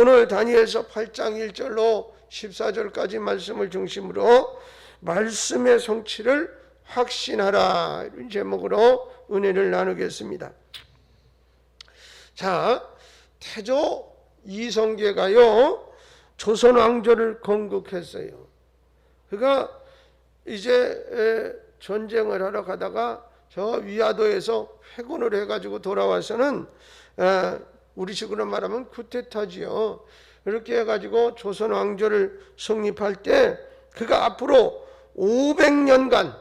오늘 다니엘서 8장 1절로 14절까지 말씀을 중심으로 말씀의 성취를 확신하라, 이런 제목으로 은혜를 나누겠습니다. 자, 태조 이성계가요 조선 왕조를 건국했어요. 그가 이제 전쟁을 하러 가다가 저 위화도에서 회군을 해가지고 돌아와서는 우리식으로 말하면 쿠데타지요. 이렇게 해가지고 조선 왕조를 성립할 때 그가 앞으로 500년간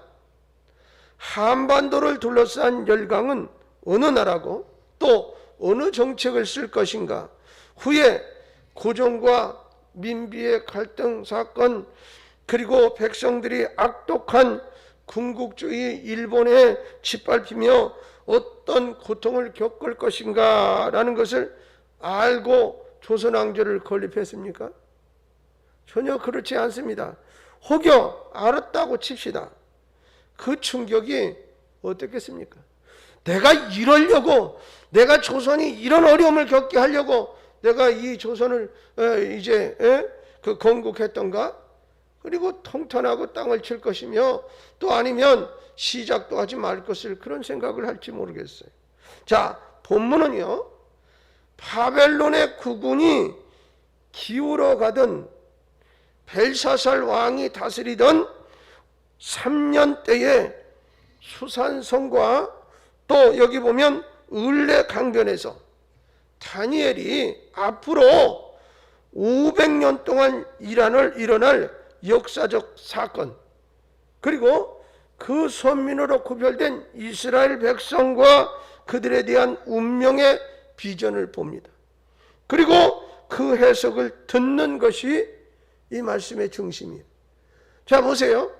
한반도를 둘러싼 열강은 어느 나라고 또 어느 정책을 쓸 것인가, 후에 고종과 민비의 갈등 사건, 그리고 백성들이 악독한 군국주의 일본에 짓밟히며 어떤 고통을 겪을 것인가 라는 것을 알고 조선 왕조를 건립했습니까? 전혀 그렇지 않습니다. 혹여 알았다고 칩시다. 그 충격이 어떻겠습니까? 내가 이러려고, 내가 조선이 이런 어려움을 겪게 하려고 내가 이 조선을 이제 그 건국했던가? 그리고 통탄하고 땅을 칠 것이며, 또 아니면 시작도 하지 말 것을 그런 생각을 할지 모르겠어요. 자, 본문은요 바벨론의 국군이 기울어 가던 벨사살 왕이 다스리던 3년 때에 수산성과 또 여기 보면 을레 강변에서 다니엘이 앞으로 500년 동안 일어날 역사적 사건, 그리고 그 선민으로 구별된 이스라엘 백성과 그들에 대한 운명의 비전을 봅니다. 그리고 그 해석을 듣는 것이 이 말씀의 중심이에요. 자, 보세요.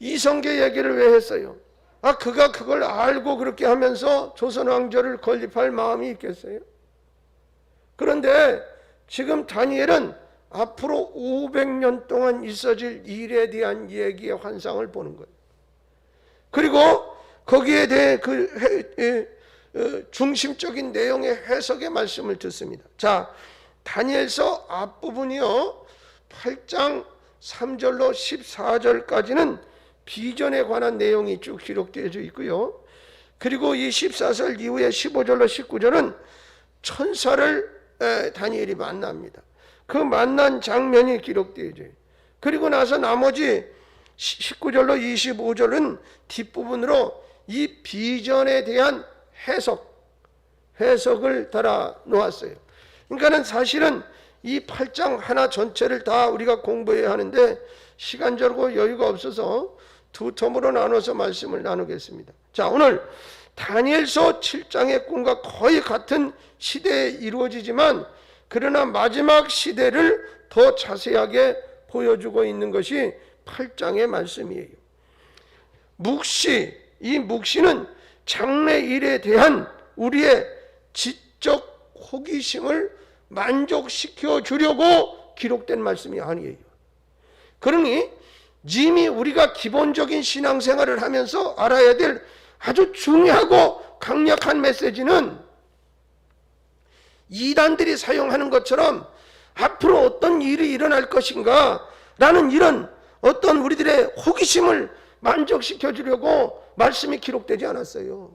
이성계 얘기를 왜 했어요? 그가 그걸 알고 그렇게 하면서 조선 왕조를 건립할 마음이 있겠어요? 그런데 지금 다니엘은 앞으로 500년 동안 있어질 일에 대한 얘기의 환상을 보는 거예요. 그리고 거기에 대해 그 중심적인 내용의 해석의 말씀을 듣습니다. 자, 다니엘서 앞부분이요 8장 3절로 14절까지는 비전에 관한 내용이 쭉 기록되어 있고요. 그리고 이 14절 이후에 15절로 19절은 천사를 다니엘이 만납니다. 그 만난 장면이 기록되어 있어요. 그리고 나서 나머지 19절로 25절은 뒷부분으로 이 비전에 대한 해석을 달아 놓았어요. 그러니까는 사실은 이 8장 하나 전체를 다 우리가 공부해야 하는데 시간적으로 여유가 없어서 두 텀으로 나눠서 말씀을 나누겠습니다. 자, 오늘 다니엘서 7장의 꿈과 거의 같은 시대에 이루어지지만 그러나 마지막 시대를 더 자세하게 보여주고 있는 것이 8장의 말씀이에요. 이 묵시는 장래일에 대한 우리의 지적 호기심을 만족시켜 주려고 기록된 말씀이 아니에요. 그러니 이미 우리가 기본적인 신앙생활을 하면서 알아야 될 아주 중요하고 강력한 메시지는 이단들이 사용하는 것처럼 앞으로 어떤 일이 일어날 것인가 라는 이런 어떤 우리들의 호기심을 만족시켜 주려고 말씀이 기록되지 않았어요.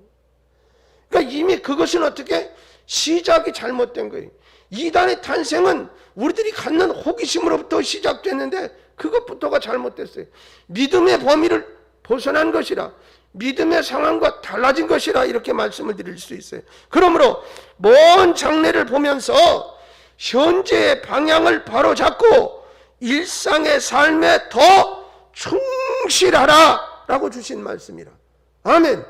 그러니까 이미 그것은 어떻게 시작이 잘못된 거예요. 이단의 탄생은 우리들이 갖는 호기심으로부터 시작됐는데 그것부터가 잘못됐어요. 믿음의 범위를 벗어난 것이라, 믿음의 상황과 달라진 것이라 이렇게 말씀을 드릴 수 있어요. 그러므로 먼 장래를 보면서 현재의 방향을 바로잡고 일상의 삶에 더 충실하라 라고 주신 말씀이라. 아멘.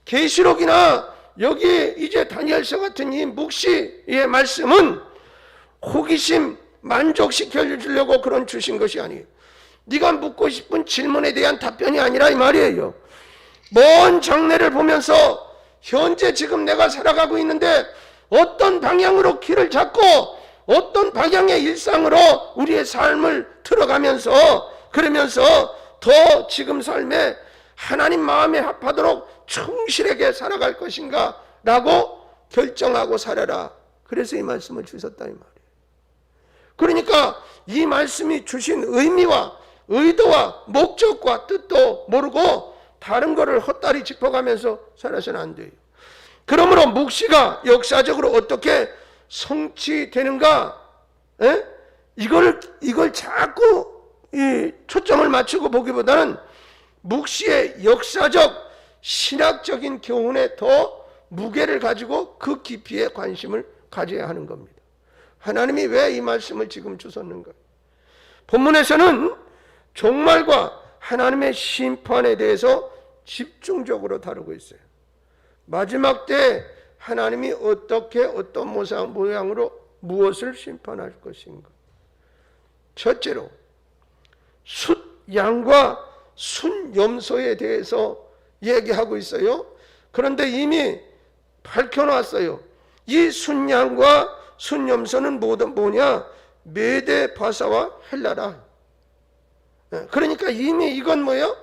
계시록이나 여기 이제 다니엘서 같은 이 묵시의 말씀은 호기심 만족시켜 주려고 그런 주신 것이 아니에요. 네가 묻고 싶은 질문에 대한 답변이 아니라 이 말이에요. 먼 장래를 보면서 현재 지금 내가 살아가고 있는데 어떤 방향으로 길을 잡고 어떤 방향의 일상으로 우리의 삶을 틀어가면서 그러면서 더 지금 삶에 하나님 마음에 합하도록 충실하게 살아갈 것인가 라고 결정하고 살아라. 그래서 이 말씀을 주셨다 이 말이에요. 그러니까 이 말씀이 주신 의미와 의도와 목적과 뜻도 모르고 다른 거를 헛다리 짚어가면서 살아서는 안 돼요. 그러므로 묵시가 역사적으로 어떻게 성취되는가? 이걸 자꾸 초점을 맞추고 보기보다는 묵시의 역사적 신학적인 교훈에 더 무게를 가지고 그 깊이에 관심을 가져야 하는 겁니다. 하나님이 왜 이 말씀을 지금 주셨는가? 본문에서는 종말과 하나님의 심판에 대해서 집중적으로 다루고 있어요. 마지막 때 하나님이 어떻게 어떤 모양으로 무엇을 심판할 것인가? 첫째로 숫양과 순염소에 대해서 얘기하고 있어요. 그런데 이미 밝혀놨어요. 이 순양과 순염소는 뭐냐? 메데 바사와 헬라라. 그러니까 이미 이건 뭐예요?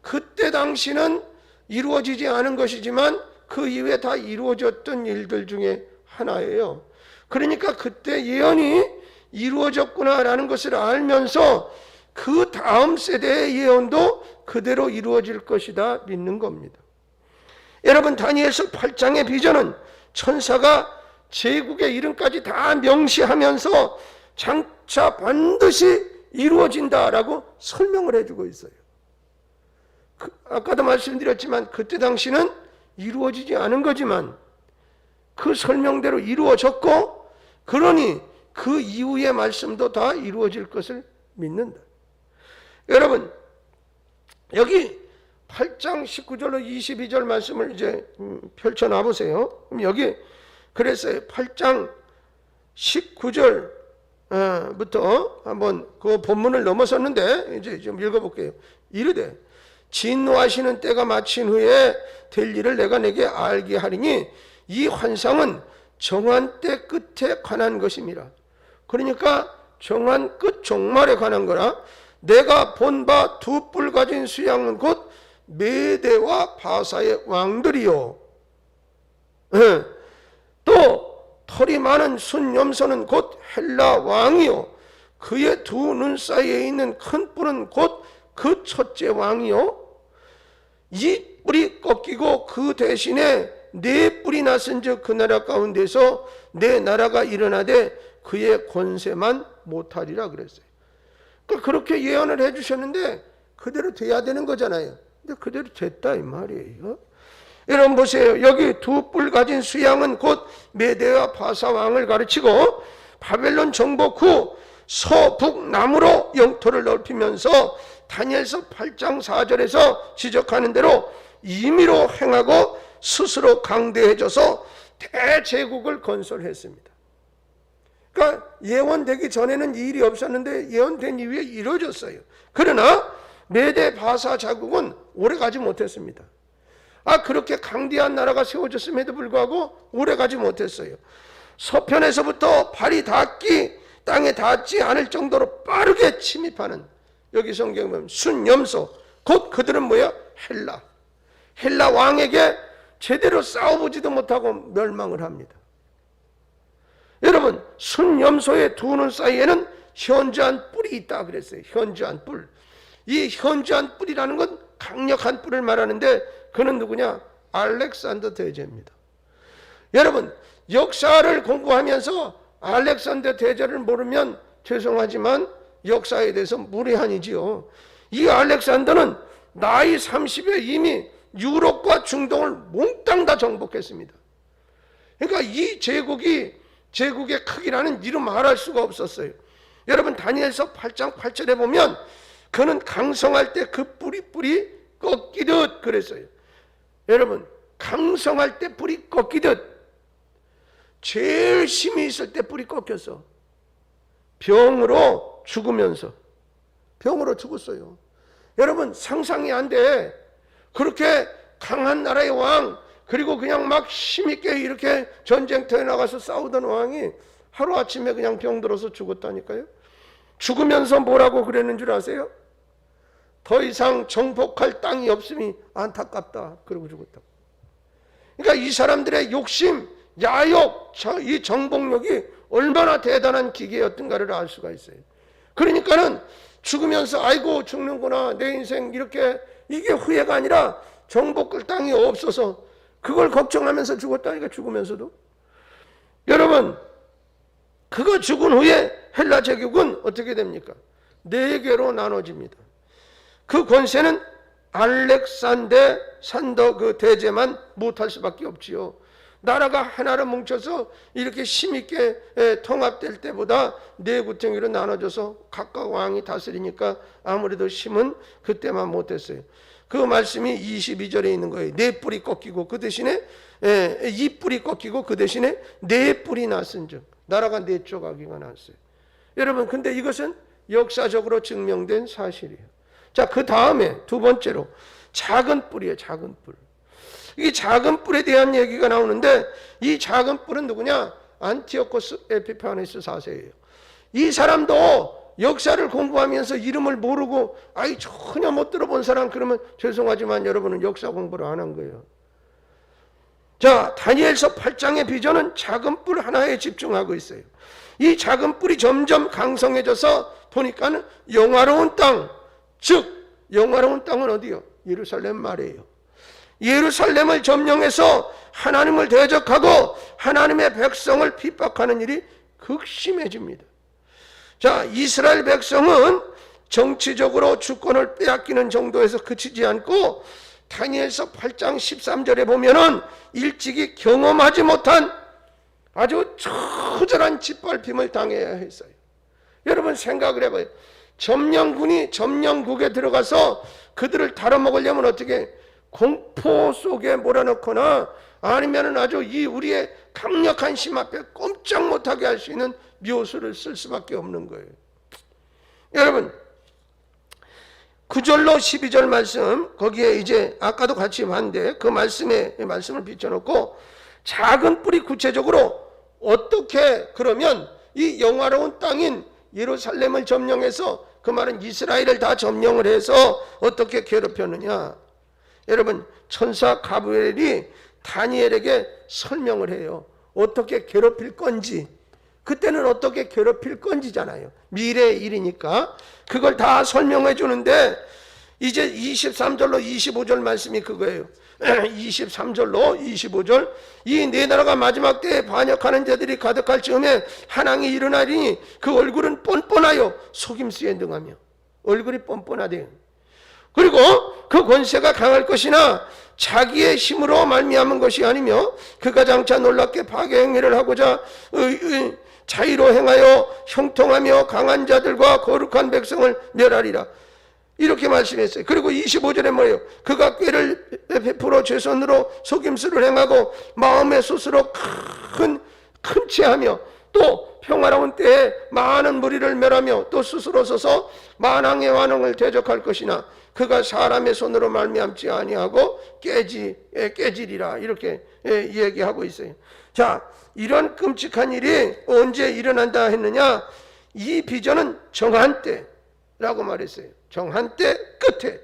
그때 당시는 이루어지지 않은 것이지만 그 이후에 다 이루어졌던 일들 중에 하나예요. 그러니까 그때 예언이 이루어졌구나라는 것을 알면서 그 다음 세대의 예언도 그대로 이루어질 것이다 믿는 겁니다. 여러분, 다니엘서 8장의 비전은 천사가 제국의 이름까지 다 명시하면서 장차 반드시 이루어진다라고 설명을 해주고 있어요. 아까도 말씀드렸지만 그때 당시는 이루어지지 않은 거지만 그 설명대로 이루어졌고, 그러니 그 이후의 말씀도 다 이루어질 것을 믿는다. 여러분, 여기 8장 19절로 22절 말씀을 이제 펼쳐놔 보세요. 그럼 여기 그랬어요. 8장 19절부터 한번 그 본문을 넘어섰는데 이제 좀 읽어볼게요. 이르되 진노하시는 때가 마친 후에 될 일을 내가 내게 알게 하리니 이 환상은 정한 때 끝에 관한 것임이라. 그러니까 정한 끝 종말에 관한 거라. 내가 본 바 두 뿔 가진 수양은 곧 메대와 바사의 왕들이요, 또 털이 많은 순염소는 곧 헬라 왕이요, 그의 두 눈 사이에 있는 큰 뿔은 곧 그 첫째 왕이요, 이 뿔이 꺾이고 그 대신에 네 뿔이 났은즉 그 나라 가운데서 내 나라가 일어나되 그의 권세만 못하리라 그랬어요. 그러니까 그렇게 예언을 해주셨는데 그대로 돼야 되는 거잖아요. 근데 그대로 됐다 이 말이에요. 여러분 보세요. 여기 두 뿔 가진 수양은 곧 메대와 바사 왕을 가르치고 바벨론 정복 후 서북남으로 영토를 넓히면서 다니엘서 8장 4절에서 지적하는 대로 임의로 행하고 스스로 강대해져서 대제국을 건설했습니다. 그러니까 예언되기 전에는 이 일이 없었는데 예언된 이후에 이루어졌어요. 그러나 메대 바사 자국은 오래가지 못했습니다. 그렇게 강대한 나라가 세워졌음에도 불구하고 오래가지 못했어요. 서편에서부터 발이 땅에 닿지 않을 정도로 빠르게 침입하는, 여기 성경에 보면 순염소, 곧 그들은 뭐야? 헬라 왕에게 제대로 싸워보지도 못하고 멸망을 합니다. 여러분, 순염소의 두 눈 사이에는 현저한 뿔이 있다 그랬어요. 현저한 뿔. 이 현저한 뿔이라는 건 강력한 뿔을 말하는데 그는 누구냐? 알렉산더 대제입니다. 여러분, 역사를 공부하면서 알렉산더 대제를 모르면 죄송하지만 역사에 대해서 무례한이지요. 이 알렉산더는 나이 30에 이미 유럽과 중동을 몽땅 다 정복했습니다. 그러니까 이 제국의 크기라는 이루 말할 수가 없었어요. 여러분, 다니엘서 8장 8절에 보면 그는 강성할 때 그 뿔이 꺾이듯 그랬어요. 여러분, 강성할 때 뿔이 꺾이듯, 제일 힘이 있을 때 뿔이 꺾였어. 병으로 죽으면서. 병으로 죽었어요. 여러분, 상상이 안 돼. 그렇게 강한 나라의 왕, 그리고 그냥 막 힘있게 이렇게 전쟁터에 나가서 싸우던 왕이 하루아침에 그냥 병들어서 죽었다니까요. 죽으면서 뭐라고 그랬는 줄 아세요? 더 이상 정복할 땅이 없음이 안타깝다. 그러고 죽었다고. 그러니까 이 사람들의 욕심, 야욕, 이 정복력이 얼마나 대단한 기계였던가를 알 수가 있어요. 그러니까는 죽으면서 아이고 죽는구나 내 인생 이렇게, 이게 후회가 아니라 정복할 땅이 없어서 그걸 걱정하면서 죽었다니까. 죽으면서도 여러분, 그거 죽은 후에 헬라 제국은 어떻게 됩니까? 4개로 나눠집니다. 그 권세는 알렉산더 산더 그 대제만 못할 수밖에 없지요. 나라가 하나로 뭉쳐서 이렇게 힘있게 통합될 때보다 4구덩이로 나눠져서 각각 왕이 다스리니까 아무래도 힘은 그때만 못했어요. 그 말씀이 22절에 있는 거예요. 4뿔이 꺾이고 그 대신에 2뿔이 꺾이고 그 대신에 4뿔이 났은즉 나라가 4조각이가 났어요. 여러분, 근데 이것은 역사적으로 증명된 사실이에요. 자, 그 다음에 두 번째로 작은 뿔이에요. 작은 뿔. 이 작은 뿔에 대한 얘기가 나오는데, 이 작은 뿔은 누구냐? 안티오코스 에피파네스 4세예요. 이 사람도 역사를 공부하면서 이름을 모르고 아이 전혀 못 들어본 사람, 그러면 죄송하지만 여러분은 역사 공부를 안 한 거예요. 자, 다니엘서 8장의 비전은 작은 뿔 하나에 집중하고 있어요. 이 작은 뿔이 점점 강성해져서 보니까는 영화로운 땅, 즉 영화로운 땅은 어디요? 예루살렘 말이에요. 예루살렘을 점령해서 하나님을 대적하고 하나님의 백성을 핍박하는 일이 극심해집니다. 자, 이스라엘 백성은 정치적으로 주권을 빼앗기는 정도에서 그치지 않고 다니엘서 8장 13절에 보면은 일찍이 경험하지 못한 아주 처절한 짓밟힘을 당해야 했어요. 여러분 생각을 해봐요. 점령군이 점령국에 들어가서 그들을 다뤄먹으려면 어떻게, 공포 속에 몰아넣거나 아니면은 아주 이 우리의 강력한 힘 앞에 꼼짝 못하게 할 수 있는 묘수를 쓸 수밖에 없는 거예요. 여러분 9절로 12절 말씀, 거기에 이제 아까도 같이 봤는데 그 말씀을 비춰놓고 작은 뿔이 구체적으로 어떻게, 그러면 이 영화로운 땅인 예루살렘을 점령해서, 그 말은 이스라엘을 다 점령을 해서 어떻게 괴롭혔느냐. 여러분 천사 가브리엘이 다니엘에게 설명을 해요. 어떻게 괴롭힐 건지. 그때는 어떻게 괴롭힐 건지잖아요. 미래의 일이니까 그걸 다 설명해 주는데, 이제 23절로 25절 말씀이 그거예요. 23절로 25절, 이 네 나라가 마지막 때에 반역하는 자들이 가득할 즈음에 한왕이 일어나리니 그 얼굴은 뻔뻔하여 속임수에 능하며, 얼굴이 뻔뻔하대요. 그리고 그 권세가 강할 것이나 자기의 힘으로 말미암은 것이 아니며 그가 장차 놀랍게 파괴 행위를 하고자 자의로 행하여 형통하며 강한 자들과 거룩한 백성을 멸하리라. 이렇게 말씀했어요. 그리고 25절에 뭐예요? 그가 꾀를 베풀어 죄손으로 속임수를 행하고 마음의 스스로 큰 체하며 또 평화로운 때에 많은 무리를 멸하며 또 스스로 서서 만왕의 완왕을 대적할 것이나 그가 사람의 손으로 말미암지 아니하고 깨지리라. 이렇게 얘기하고 있어요. 자, 이런 끔찍한 일이 언제 일어난다 했느냐? 이 비전은 정한 때라고 말했어요. 정한 때 끝에,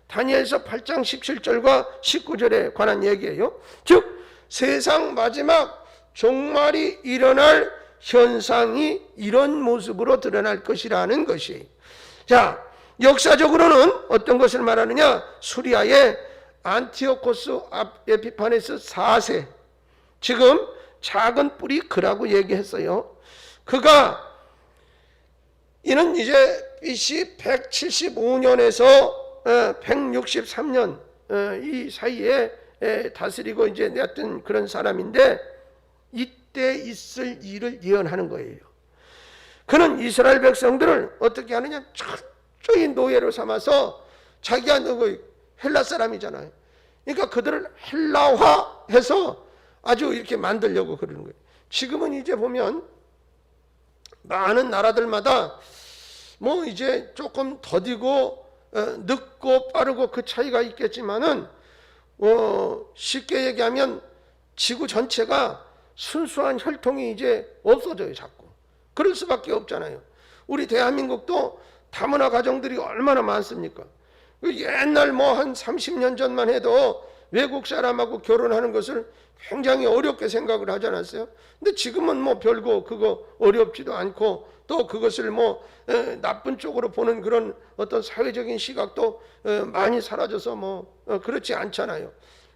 다니엘서 8장 17절과 19절에 관한 얘기예요. 즉 세상 마지막 종말이 일어날 현상이 이런 모습으로 드러날 것이라는 것이. 자, 역사적으로는 어떤 것을 말하느냐? 수리아의 안티오코스 에피파네스 4세, 지금 작은 뿔이 그라고 얘기했어요. 그가, 이는 이제 BC 175년에서 163년 이 사이에 다스리고 이제 내었던 그런 사람인데, 이때 있을 일을 예언하는 거예요. 그는 이스라엘 백성들을 어떻게 하느냐? 철저히 노예로 삼아서, 자기가 헬라 사람이잖아요. 그러니까 그들을 헬라화해서 아주 이렇게 만들려고 그러는 거예요. 지금은 이제 보면 많은 나라들마다 뭐 이제 조금 더디고 늦고 빠르고 그 차이가 있겠지만은 쉽게 얘기하면 지구 전체가 순수한 혈통이 이제 없어져요. 자꾸 그럴 수밖에 없잖아요. 우리 대한민국도 다문화 가정들이 얼마나 많습니까? 옛날 뭐 한 30년 전만 해도 외국 사람하고 결혼하는 것을 굉장히 어렵게 생각을 하지 않았어요? 근데 지금은 뭐 별거 그거 어렵지도 않고 또 그것을 뭐 나쁜 쪽으로 보는 그런 어떤 사회적인 시각도 많이 사라져서 뭐 그렇지 않잖아요.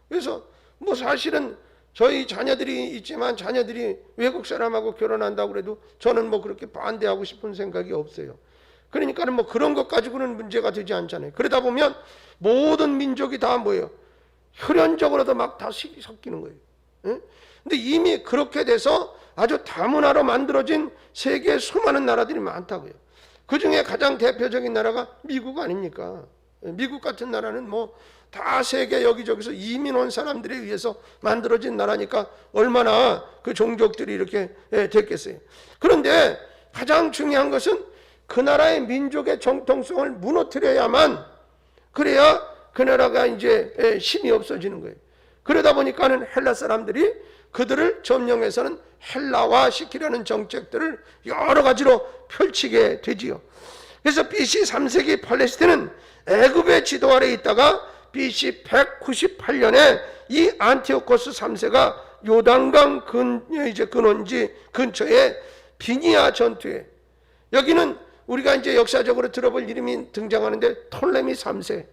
그래서 뭐 사실은 저희 자녀들이 있지만 자녀들이 외국 사람하고 결혼한다고 그래도 저는 뭐 그렇게 반대하고 싶은 생각이 없어요. 그러니까는 뭐 그런 것 가지고는 문제가 되지 않잖아요. 그러다 보면 모든 민족이 다 뭐예요? 혈연적으로도 막 다 섞이는 거예요. 예? 근데 이미 그렇게 돼서 아주 다문화로 만들어진 세계의 수많은 나라들이 많다고요. 그 중에 가장 대표적인 나라가 미국 아닙니까? 미국 같은 나라는 뭐 다 세계 여기저기서 이민 온 사람들에 의해서 만들어진 나라니까 얼마나 그 종족들이 이렇게 됐겠어요. 그런데 가장 중요한 것은 그 나라의 민족의 정통성을 무너뜨려야만, 그래야 그 나라가 이제 힘이 없어지는 거예요. 그러다 보니까는 헬라 사람들이 그들을 점령해서는 헬라화 시키려는 정책들을 여러 가지로 펼치게 되지요. 그래서 BC 3세기 팔레스틴은 애굽의 지도 아래 있다가 BC 198년에 이 안티오코스 3세가 요단강 근원지 근처에 비니아 전투에, 여기는 우리가 이제 역사적으로 들어볼 이름이 등장하는데 톨레미 3세,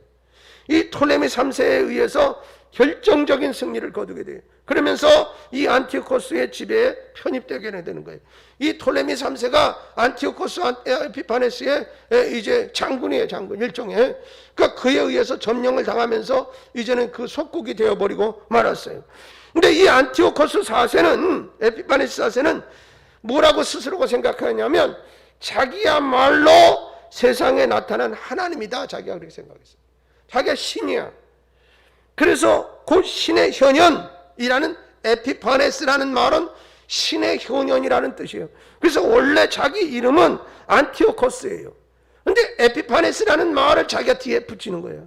이 톨레미 3세에 의해서 결정적인 승리를 거두게 돼요. 그러면서 이 안티오코스의 지배에 편입되게 되는 거예요. 이 톨레미 3세가 안티오코스 에피파네스의 이제 장군이에요. 장군 일종의. 그러니까 그에 의해서 점령을 당하면서 이제는 그 속국이 되어버리고 말았어요. 근데 이 안티오코스 4세는, 에피파네스 4세는 뭐라고 스스로가 생각하냐면 자기야말로 세상에 나타난 하나님이다, 자기가 그렇게 생각했어요. 자기가 신이야. 그래서 곧 신의 현현이라는 에피파네스라는 말은 신의 현현이라는 뜻이에요. 그래서 원래 자기 이름은 안티오코스예요. 근데 에피파네스라는 말을 자기가 뒤에 붙이는 거예요.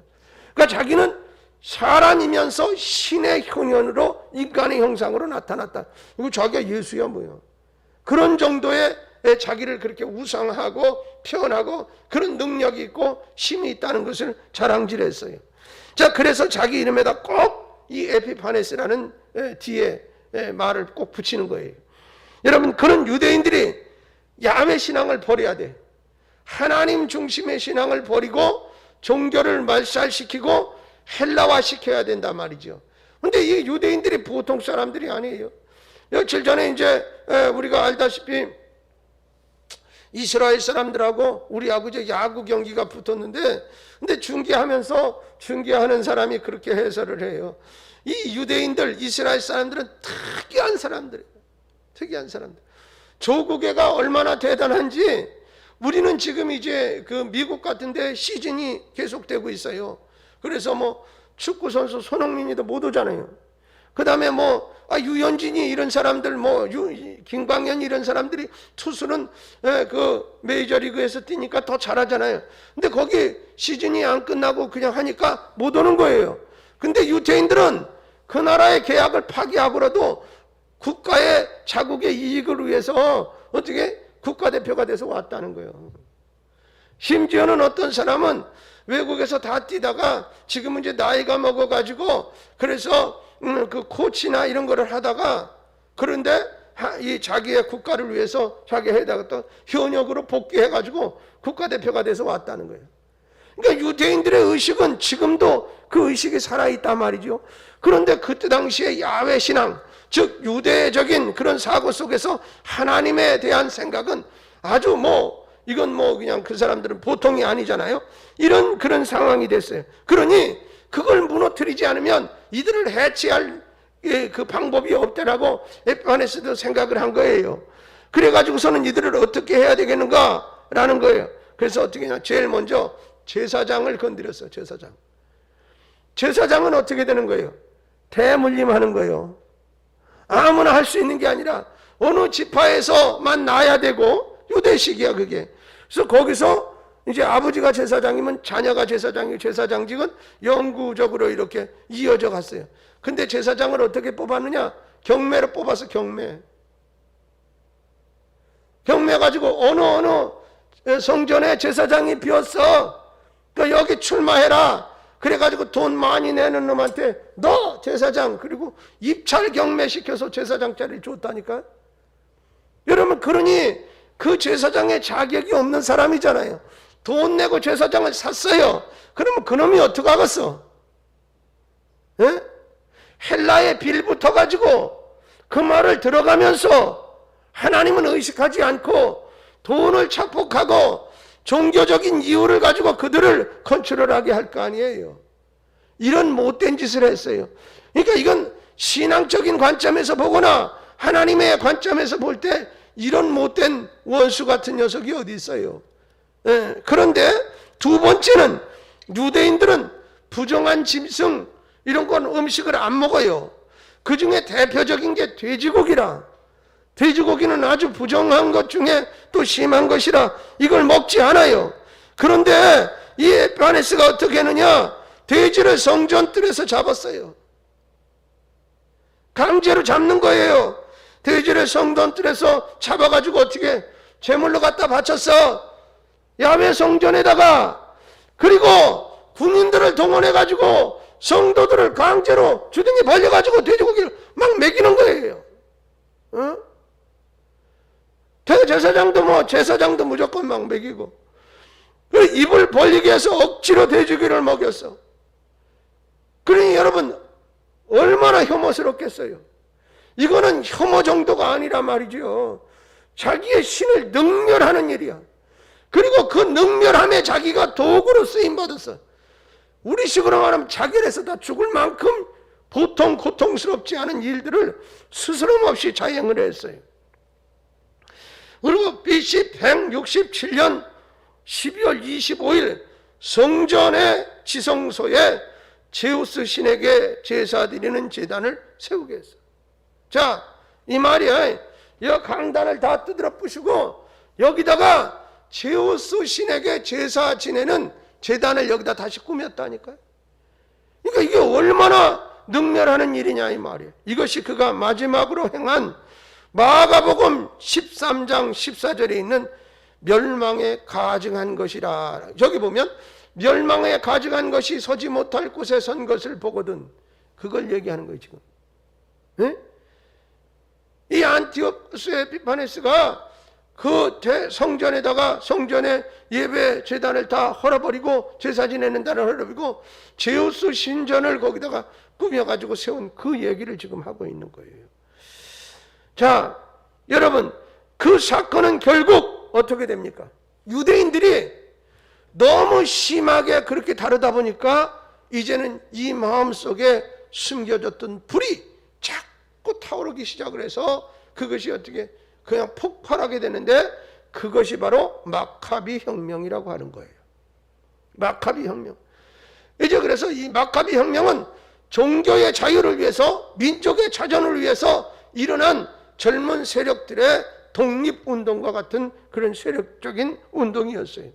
그러니까 자기는 사람이면서 신의 현현으로 인간의 형상으로 나타났다. 이거 자기가 예수야 뭐야. 그런 정도의 자기를 그렇게 우상하고 표현하고 그런 능력이 있고 힘이 있다는 것을 자랑질했어요. 자, 그래서 자기 이름에다 꼭 이 에피파네스라는 뒤에 말을 꼭 붙이는 거예요. 여러분, 그런 유대인들이 야훼 신앙을 버려야 돼. 하나님 중심의 신앙을 버리고 종교를 말살시키고 헬라화 시켜야 된단 말이죠. 근데 이 유대인들이 보통 사람들이 아니에요. 며칠 전에 이제 우리가 알다시피 이스라엘 사람들하고 우리하고 이제 야구 경기가 붙었는데, 근데 중계하는 사람이 그렇게 해설을 해요. 이 유대인들, 이스라엘 사람들은 특이한 사람들이에요. 특이한 사람들. 조국애가 얼마나 대단한지, 우리는 지금 이제 그 미국 같은데 시즌이 계속되고 있어요. 그래서 뭐 축구 선수 손흥민이도 못 오잖아요. 그 다음에 뭐 유현진이 이런 사람들, 뭐 김광현 이런 사람들이 투수는 그 메이저리그에서 뛰니까 더 잘하잖아요. 근데 거기 시즌이 안 끝나고 그냥 하니까 못 오는 거예요. 근데 유태인들은 그 나라의 계약을 파기하고라도 국가의 자국의 이익을 위해서 어떻게 국가대표가 돼서 왔다는 거예요. 심지어는 어떤 사람은 외국에서 다 뛰다가 지금은 이제 나이가 먹어가지고 그래서 그 코치나 이런 거를 하다가, 그런데 이 자기의 국가를 위해서 자기 해다가 또 현역으로 복귀해가지고 국가대표가 돼서 왔다는 거예요. 그러니까 유대인들의 의식은 지금도 그 의식이 살아있단 말이죠. 그런데 그때 당시에 야훼 신앙, 즉 유대적인 그런 사고 속에서 하나님에 대한 생각은 아주 이건 그냥 그 사람들은 보통이 아니잖아요. 이런 그런 상황이 됐어요. 그러니 그걸 무너뜨리지 않으면 이들을 해치할 그 방법이 없다라고 에피파네스도 생각을 한 거예요. 그래가지고서는 이들을 어떻게 해야 되겠는가라는 거예요. 그래서 어떻게 했냐, 제일 먼저 제사장을 건드렸어요. 제사장은 어떻게 되는 거예요? 대물림하는 거예요. 아무나 할 수 있는 게 아니라 어느 지파에서만 나야 되고, 유대식이야 그게. 그래서 거기서 이제 아버지가 제사장이면 자녀가 제사장이고, 제사장직은 영구적으로 이렇게 이어져 갔어요. 근데 제사장을 어떻게 뽑았느냐? 경매로 뽑아서 경매 가지고 어느 성전에 제사장이 비었어. 그러니까 여기 출마해라. 그래가지고 돈 많이 내는 놈한테 너 제사장, 그리고 입찰 경매시켜서 제사장 자리를 줬다니까. 여러분, 그러니 그 제사장의 자격이 없는 사람이잖아요. 돈 내고 제사장을 샀어요. 그러면 그놈이 어떡하겠어? 예? 헬라의 빌부터 가지고 그 말을 들어가면서 하나님은 의식하지 않고 돈을 착복하고 종교적인 이유를 가지고 그들을 컨트롤하게 할 거 아니에요. 이런 못된 짓을 했어요. 그러니까 이건 신앙적인 관점에서 보거나 하나님의 관점에서 볼 때 이런 못된 원수 같은 녀석이 어디 있어요. 예, 그런데 두 번째는 유대인들은 부정한 짐승 이런 건 음식을 안 먹어요. 그 중에 대표적인 게 돼지고기라. 돼지고기는 아주 부정한 것 중에 또 심한 것이라 이걸 먹지 않아요. 그런데 이 에피파네스가 어떻게 했느냐? 돼지를 성전 뜰에서 잡았어요. 강제로 잡는 거예요. 돼지를 성전 뜰에서 잡아가지고 어떻게 제물로 갖다 바쳤어. 야훼 성전에다가. 그리고 군인들을 동원해가지고 성도들을 강제로 주둥이 벌려가지고 돼지고기를 막 먹이는 거예요. 어? 대제사장도 제사장도 무조건 막 먹이고, 입을 벌리게 해서 억지로 돼지고기를 먹였어. 그러니 여러분, 얼마나 혐오스럽겠어요. 이거는 혐오 정도가 아니라 말이죠. 자기의 신을 능멸하는 일이야. 그리고 그 능멸함에 자기가 도구로 쓰임받았어. 우리식으로 말하면 자결해서 다 죽을 만큼 보통 고통스럽지 않은 일들을 스스럼없이 자행을 했어요. 그리고 BC 167년 12월 25일 성전의 지성소에 제우스 신에게 제사 드리는 제단을 세우게 했어요. 자, 이 말이야. 이 강단을 다 두드려 부시고 여기다가 제우스 신에게 제사 지내는 제단을 여기다 다시 꾸몄다니까요. 그러니까 이게 얼마나 능멸하는 일이냐 이 말이에요. 이것이 그가 마지막으로 행한 마가복음 13장 14절에 있는 멸망에 가증한 것이라. 저기 보면 멸망에 가증한 것이 서지 못할 곳에 선 것을 보거든. 그걸 얘기하는 거예요 지금. 네? 이 안티오코스 에피파네스가 그 성전에다가 성전에 예배 제단을 다 헐어버리고 제사 지내는 단을 헐어버리고 제우스 신전을 거기다가 꾸며가지고 세운 그 얘기를 지금 하고 있는 거예요. 자, 여러분, 그 사건은 결국 어떻게 됩니까? 유대인들이 너무 심하게 그렇게 다루다 보니까 이제는 이 마음속에 숨겨졌던 불이 자꾸 타오르기 시작을 해서 그것이 어떻게 그냥 폭발하게 되는데 그것이 바로 마카비 혁명이라고 하는 거예요. 마카비 혁명. 이제 그래서 이 마카비 혁명은 종교의 자유를 위해서, 민족의 자존을 위해서 일어난 젊은 세력들의 독립운동과 같은 그런 세력적인 운동이었어요.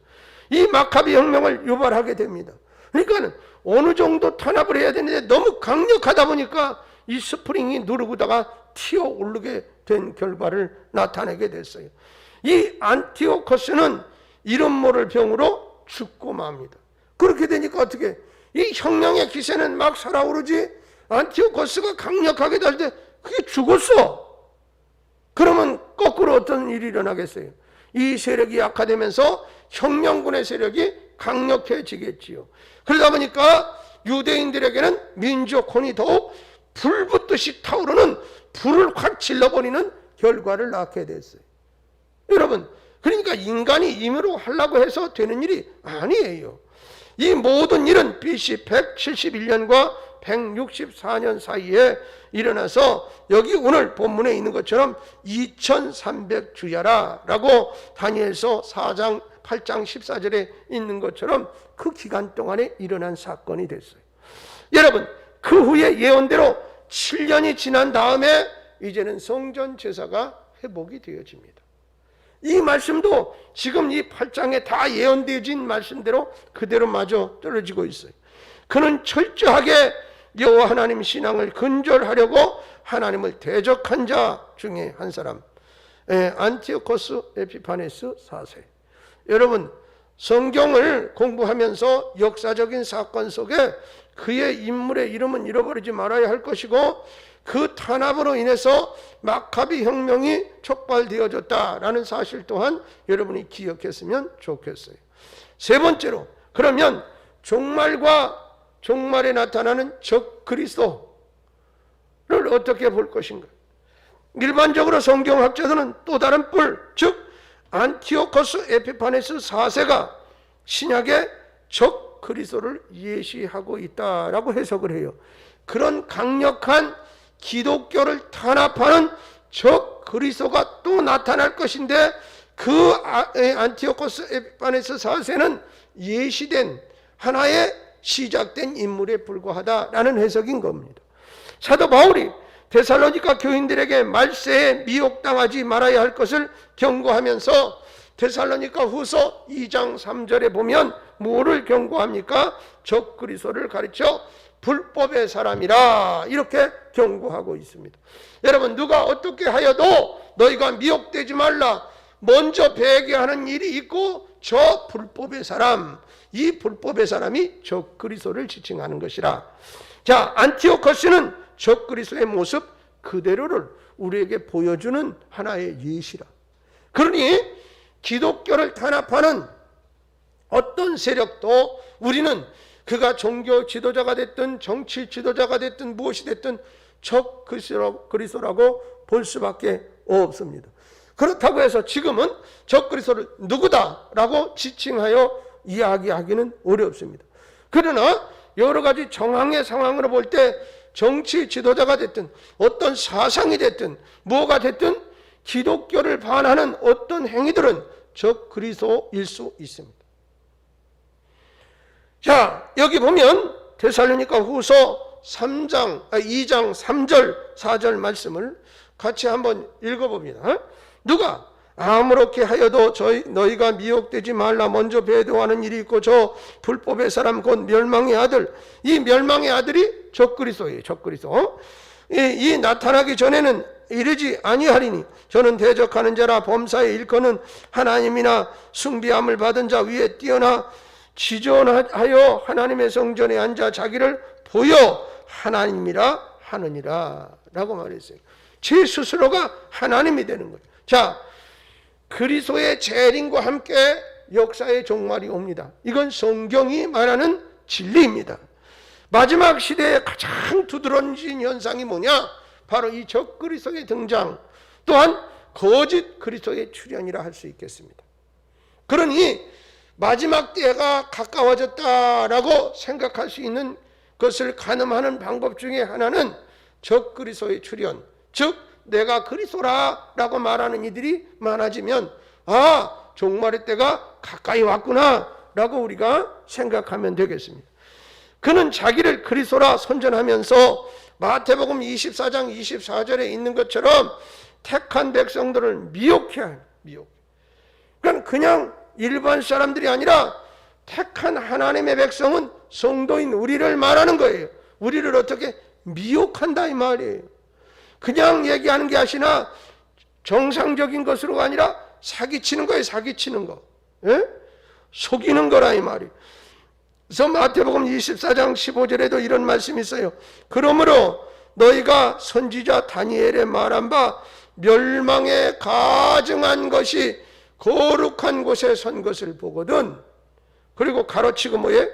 이 마카비 혁명을 유발하게 됩니다. 그러니까 어느 정도 탄압을 해야 되는데 너무 강력하다 보니까 이 스프링이 누르고다가 튀어 오르게 된 결과를 나타내게 됐어요. 이 안티오코스는 이름 모를 병으로 죽고 맙니다. 그렇게 되니까 어떻게? 이 혁명의 기세는 막 솟아오르지. 안티오코스가 강력하게 될 때 그게 죽었어. 그러면 거꾸로 어떤 일이 일어나겠어요? 이 세력이 약화되면서 혁명군의 세력이 강력해지겠지요. 그러다 보니까 유대인들에게는 민족혼이 더욱 불붙듯이 타오르는 불을 확 질러버리는 결과를 낳게 됐어요. 여러분, 그러니까 인간이 임의로 하려고 해서 되는 일이 아니에요. 이 모든 일은 BC 171년과 164년 사이에 일어나서 여기 오늘 본문에 있는 것처럼 2300주야라 라고 다니엘서 4장 8장 14절에 있는 것처럼 그 기간 동안에 일어난 사건이 됐어요. 여러분, 그 후에 예언대로 7년이 지난 다음에 이제는 성전 제사가 회복이 되어집니다. 이 말씀도 지금 이 8장에 다 예언되어진 말씀대로 그대로 마저 떨어지고 있어요. 그는 철저하게 여호와 하나님 신앙을 근절하려고 하나님을 대적한 자 중에 한 사람, 안티오코스 에피파네스 4세. 여러분, 성경을 공부하면서 역사적인 사건 속에 그의 인물의 이름은 잃어버리지 말아야 할 것이고, 그 탄압으로 인해서 마카비 혁명이 촉발되어졌다라는 사실 또한 여러분이 기억했으면 좋겠어요. 세 번째로, 그러면 종말과 종말에 나타나는 적 그리스도를 어떻게 볼 것인가? 일반적으로 성경학자들은 또 다른 뿔, 즉 안티오코스 에피파네스 4세가 신약의 적 그리스도를 예시하고 있다라고 해석을 해요. 그런 강력한 기독교를 탄압하는 적 그리스도가 또 나타날 것인데, 그 안티오코스 에피파네스 4세는 예시된 하나의 시작된 인물에 불과하다라는 해석인 겁니다. 사도 바울이 데살로니가 교인들에게 말세에 미혹당하지 말아야 할 것을 경고하면서 데살로니가 후서 2장 3절에 보면 뭐를 경고합니까? 적 그리스도를 가르쳐 불법의 사람이라 이렇게 경고하고 있습니다. 여러분, 누가 어떻게 하여도 너희가 미혹되지 말라. 먼저 배회하는 일이 있고 저 불법의 사람, 이 불법의 사람이 적 그리스도를 지칭하는 것이라. 자, 안티오코스는 적 그리스도의 모습 그대로를 우리에게 보여주는 하나의 예시라. 그러니 기독교를 탄압하는 어떤 세력도 우리는 그가 종교 지도자가 됐든 정치 지도자가 됐든 무엇이 됐든 적 그리스도라고 볼 수밖에 없습니다. 그렇다고 해서 지금은 적 그리스도를 누구다라고 지칭하여 이야기하기는 어렵습니다. 그러나 여러 가지 정황의 상황으로 볼 때 정치 지도자가 됐든 어떤 사상이 됐든 뭐가 됐든 기독교를 반하는 어떤 행위들은 적 그리스도일 수 있습니다. 자, 여기 보면 데살로니가 후서 2장 3절 4절 말씀을 같이 한번 읽어봅니다. 누가 아무렇게 하여도 너희가 미혹되지 말라. 먼저 배도하는 일이 있고 저 불법의 사람 곧 멸망의 아들, 이 멸망의 아들이 적 그리스도예요. 적 그리스도. 이 나타나기 전에는 이르지 아니하리니 저는 대적하는 자라 범사에 일컫는 하나님이나 숭배함을 받은 자 위에 뛰어나 지존하여 하나님의 성전에 앉아 자기를 보여 하나님이라 하느니라 라고 말했어요. 제 스스로가 하나님이 되는 거예요. 자, 그리스도의 재림과 함께 역사의 종말이 옵니다. 이건 성경이 말하는 진리입니다. 마지막 시대에 가장 두드러진 현상이 뭐냐? 바로 이 적 그리스도의 등장, 또한 거짓 그리스도의 출현이라 할 수 있겠습니다. 그러니 마지막 때가 가까워졌다라고 생각할 수 있는 것을 가늠하는 방법 중에 하나는 적 그리스도의 출현, 즉 내가 그리스도라라고 말하는 이들이 많아지면 아, 종말의 때가 가까이 왔구나라고 우리가 생각하면 되겠습니다. 그는 자기를 그리스도라 선전하면서 마태복음 24장 24절에 있는 것처럼 택한 백성들을 미혹해 하는, 그러니까 그냥 일반 사람들이 아니라 택한 하나님의 백성은 성도인 우리를 말하는 거예요. 우리를 어떻게 미혹한다 이 말이에요. 그냥 얘기하는 게 아니라 정상적인 것으로 아니라 사기치는 거예요. 사기치는 거. 예? 속이는 거라 이 말이에요. 그래서 마태복음 24장 15절에도 이런 말씀이 있어요. 그러므로 너희가 선지자 다니엘의 말한 바 멸망에 가증한 것이 거룩한 곳에 선 것을 보거든. 그리고 가로치고 뭐에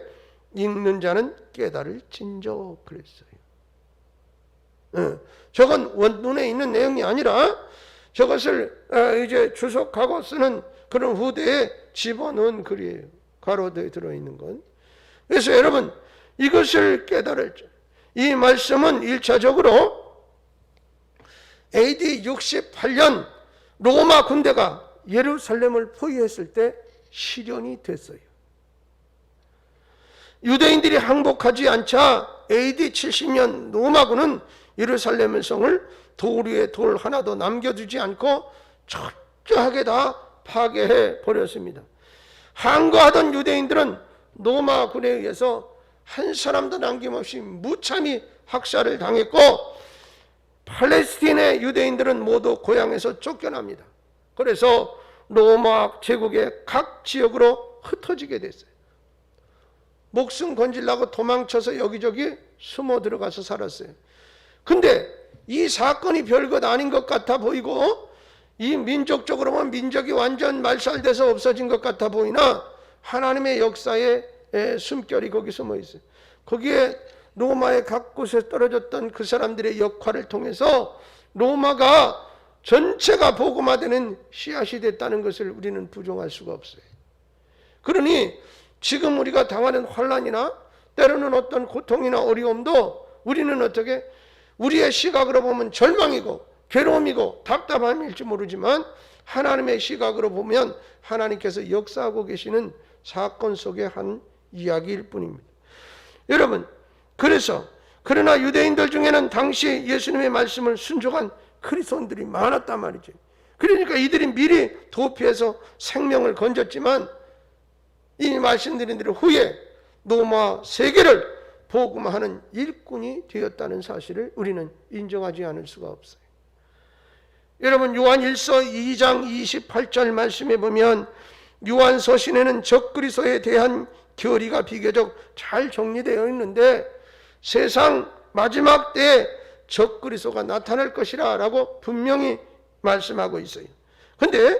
읽는 자는 깨달을진저 그랬어요. 저건 원문에 있는 내용이 아니라 저것을 이제 주석하고 쓰는 그런 후대에 집어넣은 글이에요. 가로대에 들어있는 건. 그래서 여러분, 이것을 깨달을 줄. 이 말씀은 1차적으로 AD 68년 로마 군대가 예루살렘을 포위했을 때 실현이 됐어요. 유대인들이 항복하지 않자 AD 70년 로마군은 예루살렘 성을 돌 위에 돌 하나도 남겨두지 않고 철저하게 다 파괴해 버렸습니다. 항거하던 유대인들은 로마군에 의해서 한 사람도 남김없이 무참히 학살을 당했고, 팔레스틴의 유대인들은 모두 고향에서 쫓겨납니다. 그래서 로마 제국의 각 지역으로 흩어지게 됐어요. 목숨 건질라고 도망쳐서 여기저기 숨어 들어가서 살았어요. 근데 이 사건이 별것 아닌 것 같아 보이고 이 민족적으로 보면 민족이 완전 말살돼서 없어진 것 같아 보이나 하나님의 역사의 숨결이 거기 숨어 있어요. 거기에 로마의 각 곳에 떨어졌던 그 사람들의 역할을 통해서 로마가 전체가 복음화되는 씨앗이 됐다는 것을 우리는 부정할 수가 없어요. 그러니 지금 우리가 당하는 환난이나 때로는 어떤 고통이나 어려움도 우리는 어떻게 우리의 시각으로 보면 절망이고 괴로움이고 답답함일지 모르지만 하나님의 시각으로 보면 하나님께서 역사하고 계시는 사건 속의 한 이야기일 뿐입니다. 여러분, 그러나 유대인들 중에는 당시 예수님의 말씀을 순종한 그리스도인들이 많았단 말이죠. 그러니까 이들이 미리 도피해서 생명을 건졌지만 이 말씀드린 대로 후에 로마 세계를 복음화하는 일꾼이 되었다는 사실을 우리는 인정하지 않을 수가 없어요. 여러분, 요한 1서 2장 28절 말씀에 보면 요한서신에는 적그리스도에 대한 교리가 비교적 잘 정리되어 있는데 세상 마지막 때에 적그리스도가 나타날 것이라 라고 분명히 말씀하고 있어요. 근데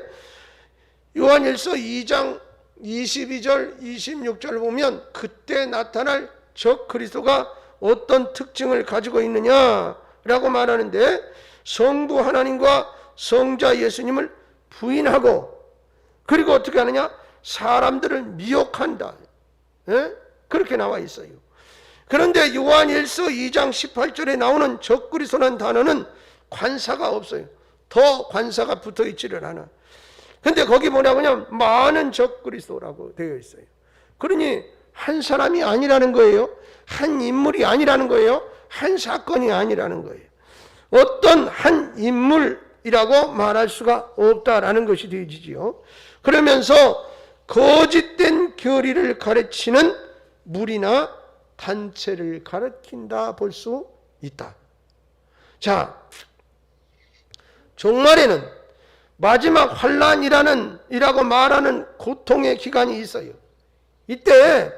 요한 1서 2장 22절 26절 보면 그때 나타날 적그리스도가 어떤 특징을 가지고 있느냐라고 말하는데 성부 하나님과 성자 예수님을 부인하고 그리고 어떻게 하느냐? 사람들을 미혹한다. 그렇게 나와 있어요. 그런데 요한 1서 2장 18절에 나오는 적그리스도라는 단어는 관사가 없어요. 더 관사가 붙어 있지를 않아. 근데 거기 뭐냐면 많은 적그리스도라고 되어 있어요. 그러니 한 사람이 아니라는 거예요. 한 인물이 아니라는 거예요. 한 사건이 아니라는 거예요. 어떤 한 인물이라고 말할 수가 없다라는 것이 되어지지요. 그러면서 거짓된 교리를 가르치는 무리나 단체를 가르친다 볼 수 있다. 자, 종말에는 마지막 환난이라고 말하는 고통의 기간이 있어요. 이때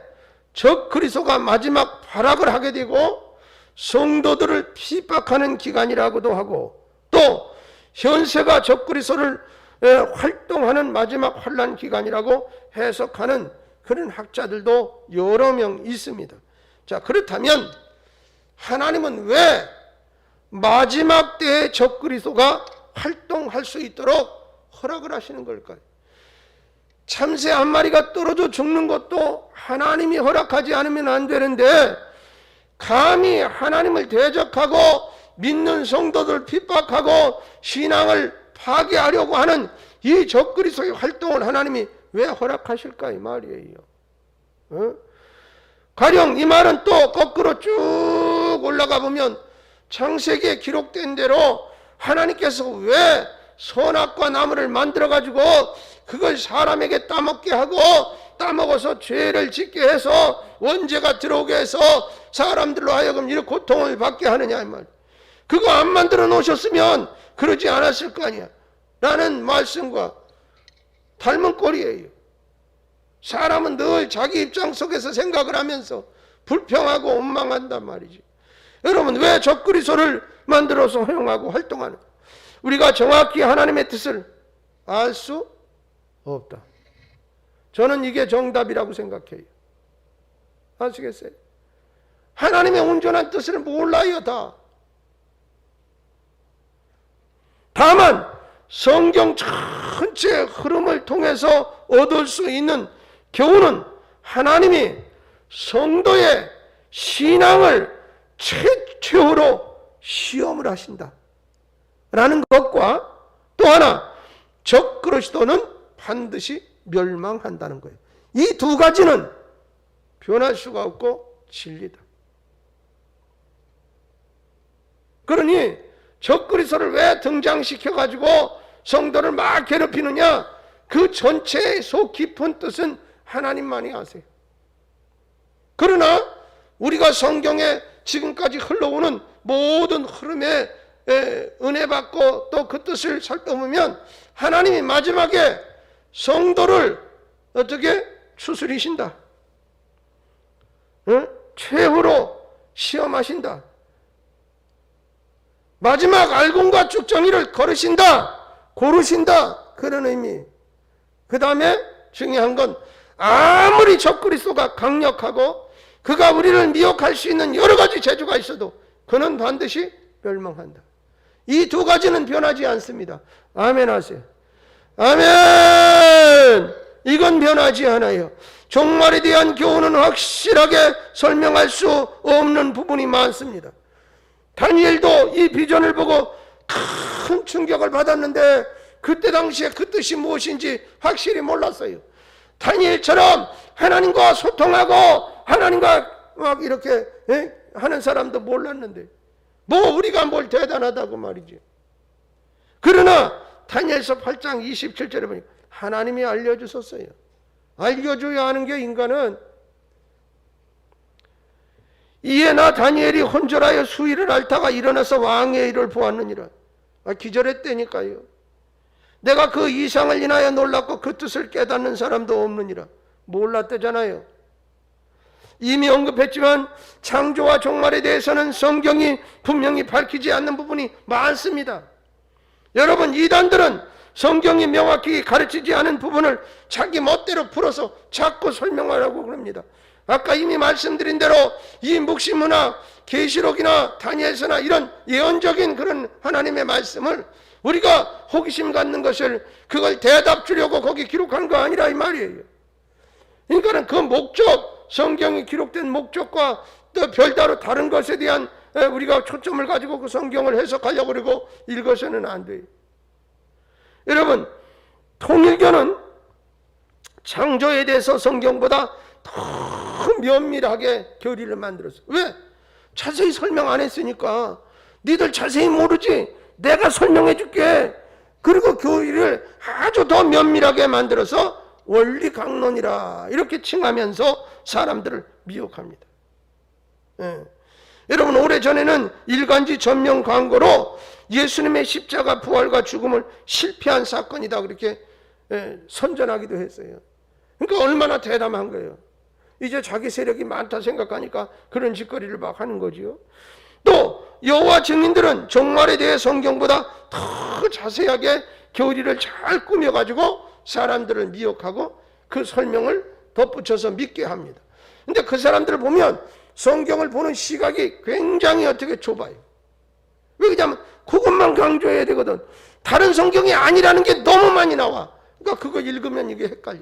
적그리스도가 마지막 발악을 하게 되고 성도들을 핍박하는 기간이라고도 하고 또 현세가 적그리스도를 활동하는 마지막 환난 기간이라고 해석하는 그런 학자들도 여러 명 있습니다. 자, 그렇다면 하나님은 왜 마지막 때에 적그리스도가 활동할 수 있도록 허락을 하시는 걸까요? 참새 한 마리가 떨어져 죽는 것도 하나님이 허락하지 않으면 안 되는데 감히 하나님을 대적하고 믿는 성도들 핍박하고 신앙을 파괴하려고 하는 이 적그리스도의 활동을 하나님이 왜 허락하실까 이 말이에요. 가령 이 말은 또 거꾸로 쭉 올라가 보면 창세기에 기록된 대로 하나님께서 왜 선악과 나무를 만들어 가지고 그걸 사람에게 따먹게 하고 따먹어서 죄를 짓게 해서 원죄가 들어오게 해서 사람들로 하여금 이렇게 고통을 받게 하느냐 이 말. 그거 안 만들어 놓으셨으면 그러지 않았을 거 아니야 라는 말씀과 닮은 꼴이에요. 사람은 늘 자기 입장 속에서 생각을 하면서 불평하고 원망한단 말이지. 여러분, 왜 적그리스도를 만들어서 허용하고 활동하는 우리가 정확히 하나님의 뜻을 알 수 없다. 저는 이게 정답이라고 생각해요. 아시겠어요? 하나님의 온전한 뜻을 몰라요. 다만 성경 전체 흐름을 통해서 얻을 수 있는 교훈은 하나님이 성도의 신앙을 최초로 시험을 하신다 라는 것과 또 하나 적그리스도는 반드시 멸망한다는 거예요. 이 두 가지는 변할 수가 없고 진리다. 그러니 적그리스도를 왜 등장시켜가지고 성도를 막 괴롭히느냐? 그 전체의 속 깊은 뜻은 하나님만이 아세요. 그러나 우리가 성경에 지금까지 흘러오는 모든 흐름에 은혜 받고 또 그 뜻을 살펴보면 하나님이 마지막에 성도를 어떻게 추스리신다. 최후로 시험하신다. 마지막 알공과 쭉정이를 걸으신다. 고르신다. 그런 의미. 그 다음에 중요한 건 아무리 적그리스도가 강력하고 그가 우리를 미혹할 수 있는 여러 가지 재주가 있어도 그는 반드시 멸망한다. 이 두 가지는 변하지 않습니다. 아멘 하세요. 아멘. 이건 변하지 않아요. 종말에 대한 교훈은 확실하게 설명할 수 없는 부분이 많습니다. 다니엘도 이 비전을 보고 큰 충격을 받았는데 그때 당시에 그 뜻이 무엇인지 확실히 몰랐어요. 다니엘처럼 하나님과 소통하고 하나님과 막 이렇게 하는 사람도 몰랐는데 뭐 우리가 뭘 대단하다고 말이지. 그러나 다니엘서 8장 27절에 보니까 하나님이 알려주셨어요. 알려줘야 하는 게 인간은. 이에 나 다니엘이 혼절하여 수일을 앓다가 일어나서 왕의 일을 보았느니라. 기절했다니까요. 내가 그 이상을 인하여 놀랐고 그 뜻을 깨닫는 사람도 없느니라. 몰랐대잖아요. 이미 언급했지만 창조와 종말에 대해서는 성경이 분명히 밝히지 않는 부분이 많습니다. 여러분, 이단들은 성경이 명확히 가르치지 않은 부분을 자기 멋대로 풀어서 자꾸 설명하라고 그럽니다. 아까 이미 말씀드린 대로 이 묵시문학, 계시록이나 다니엘서나 이런 예언적인 그런 하나님의 말씀을 우리가 호기심 갖는 것을 그걸 대답 주려고 거기 기록한 거 아니라 이 말이에요. 그러니까 그 목적, 성경이 기록된 목적과 또 별다른 다른 것에 대한 우리가 초점을 가지고 그 성경을 해석하려고 그러고 읽어서는 안 돼요. 여러분, 통일교는 창조에 대해서 성경보다 더 면밀하게 교리를 만들었어요. 왜? 자세히 설명 안 했으니까. 니들 자세히 모르지? 내가 설명해 줄게. 그리고 교리를 아주 더 면밀하게 만들어서 원리 강론이라 이렇게 칭하면서 사람들을 미혹합니다. 여러분, 오래전에는 일간지 전면 광고로 예수님의 십자가 부활과 죽음을 실패한 사건이다 그렇게 선전하기도 했어요. 그러니까 얼마나 대담한 거예요. 이제 자기 세력이 많다 생각하니까 그런 짓거리를 막 하는 거지요. 또 여호와 증인들은 종말에 대해 성경보다 더 자세하게 교리를 잘 꾸며가지고 사람들을 미혹하고 그 설명을 덧붙여서 믿게 합니다. 근데 그 사람들을 보면 성경을 보는 시각이 굉장히 어떻게 좁아요. 왜 그러냐면 그것만 강조해야 되거든. 다른 성경이 아니라는 게 너무 많이 나와. 그러니까 그거 읽으면 이게 헷갈려.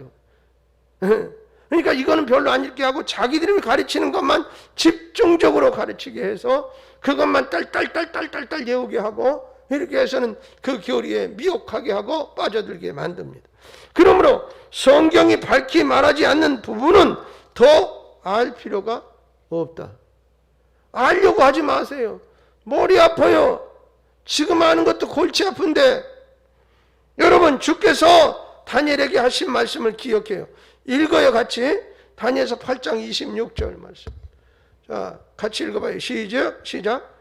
그러니까 이거는 별로 안 읽게 하고 자기들이 가르치는 것만 집중적으로 가르치게 해서 그것만 딸딸딸딸딸 외우게 하고 이렇게 해서는 그 교리에 미혹하게 하고 빠져들게 만듭니다. 그러므로 성경이 밝히 말하지 않는 부분은 더 알 필요가 없다. 알려고 하지 마세요. 머리 아파요. 지금 하는 것도 골치 아픈데. 여러분, 주께서 다니엘에게 하신 말씀을 기억해요. 읽어요, 같이. 다니엘서 8장 26절 말씀. 자, 같이 읽어봐요. 시작.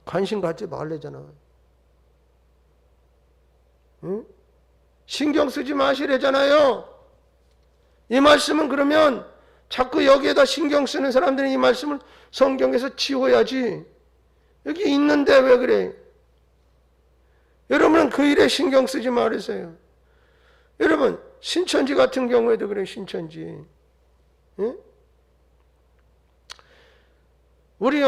관심 갖지 말래잖아. 응? 신경 쓰지 마시래잖아요. 이 말씀은 그러면 자꾸 여기에다 신경 쓰는 사람들은 이 말씀을 성경에서 지워야지. 여기 있는데 왜 그래? 여러분은 그 일에 신경 쓰지 말으세요. 여러분, 신천지 같은 경우에도 그래, 신천지. 예? 우리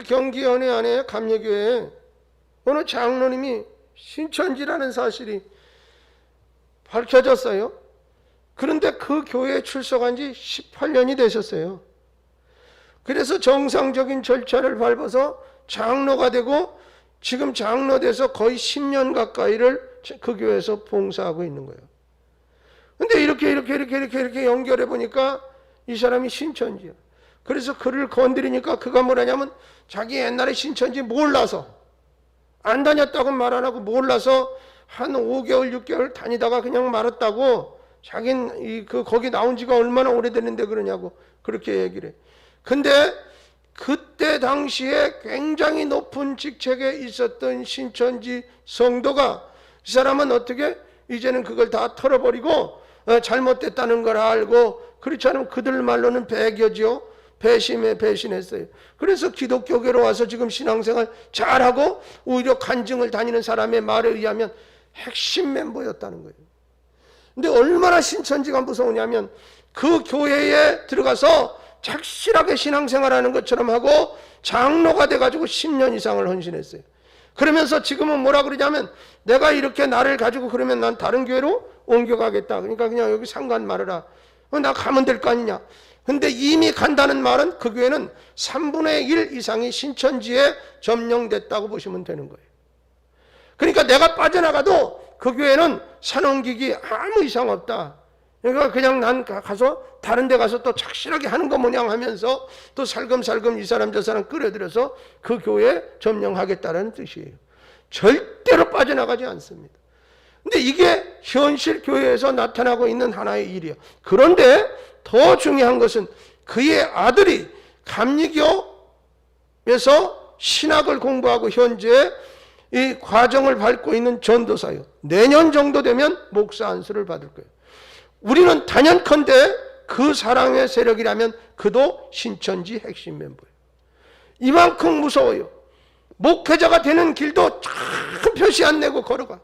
경기연회 안에 감리교회에 어느 장로님이 신천지라는 사실이 밝혀졌어요. 그런데 그 교회에 출석한 지 18년이 되셨어요. 그래서 정상적인 절차를 밟아서 장로가 되고 지금 장로 돼서 거의 10년 가까이를 그 교회에서 봉사하고 있는 거예요. 근데 이렇게 연결해 보니까 이 사람이 신천지야. 그래서 그를 건드리니까 그가 뭐라냐면 자기 옛날에 신천지 몰라서 안 다녔다고 말 안 하고 몰라서 한 5개월 6개월 다니다가 그냥 말았다고. 자기는 거기 나온 지가 얼마나 오래됐는데 그러냐고 그렇게 얘기를 해. 근데 그때 당시에 굉장히 높은 직책에 있었던 신천지 성도가, 이 사람은 어떻게 이제는 그걸 다 털어버리고 잘못됐다는 걸 알고, 그렇지 않으면 그들 말로는 배교죠. 배심에 배신했어요. 그래서 기독교계로 와서 지금 신앙생활 잘하고 오히려 간증을 다니는 사람의 말에 의하면 핵심 멤버였다는 거예요. 근데 얼마나 신천지가 무서우냐면 그 교회에 들어가서 착실하게 신앙생활하는 것처럼 하고 장로가 돼가지고 10년 이상을 헌신했어요. 그러면서 지금은 뭐라 그러냐면, 내가 이렇게 나를 가지고 그러면 난 다른 교회로 옮겨가겠다. 그러니까 그냥 여기 상관 말아라. 나 가면 될 거 아니냐. 근데 이미 간다는 말은 그 교회는 3분의 1 이상이 신천지에 점령됐다고 보시면 되는 거예요. 그러니까 내가 빠져나가도 그 교회는 산옮기기 아무 이상 없다. 그러니까 그냥 난 가서 다른 데 가서 또 착실하게 하는 거 모양 하면서 또 살금살금 이 사람 저 사람 끌어들여서 그 교회 점령하겠다는 뜻이에요. 절대로 빠져나가지 않습니다. 근데 이게 현실 교회에서 나타나고 있는 하나의 일이에요. 그런데 더 중요한 것은 그의 아들이 감리교에서 신학을 공부하고 현재 이 과정을 밟고 있는 전도사예요. 내년 정도 되면 목사 안수를 받을 거예요. 우리는 단연컨대 그 사랑의 세력이라면 그도 신천지 핵심 멤버예요. 이만큼 무서워요. 목회자가 되는 길도 큰 표시 안 내고 걸어가.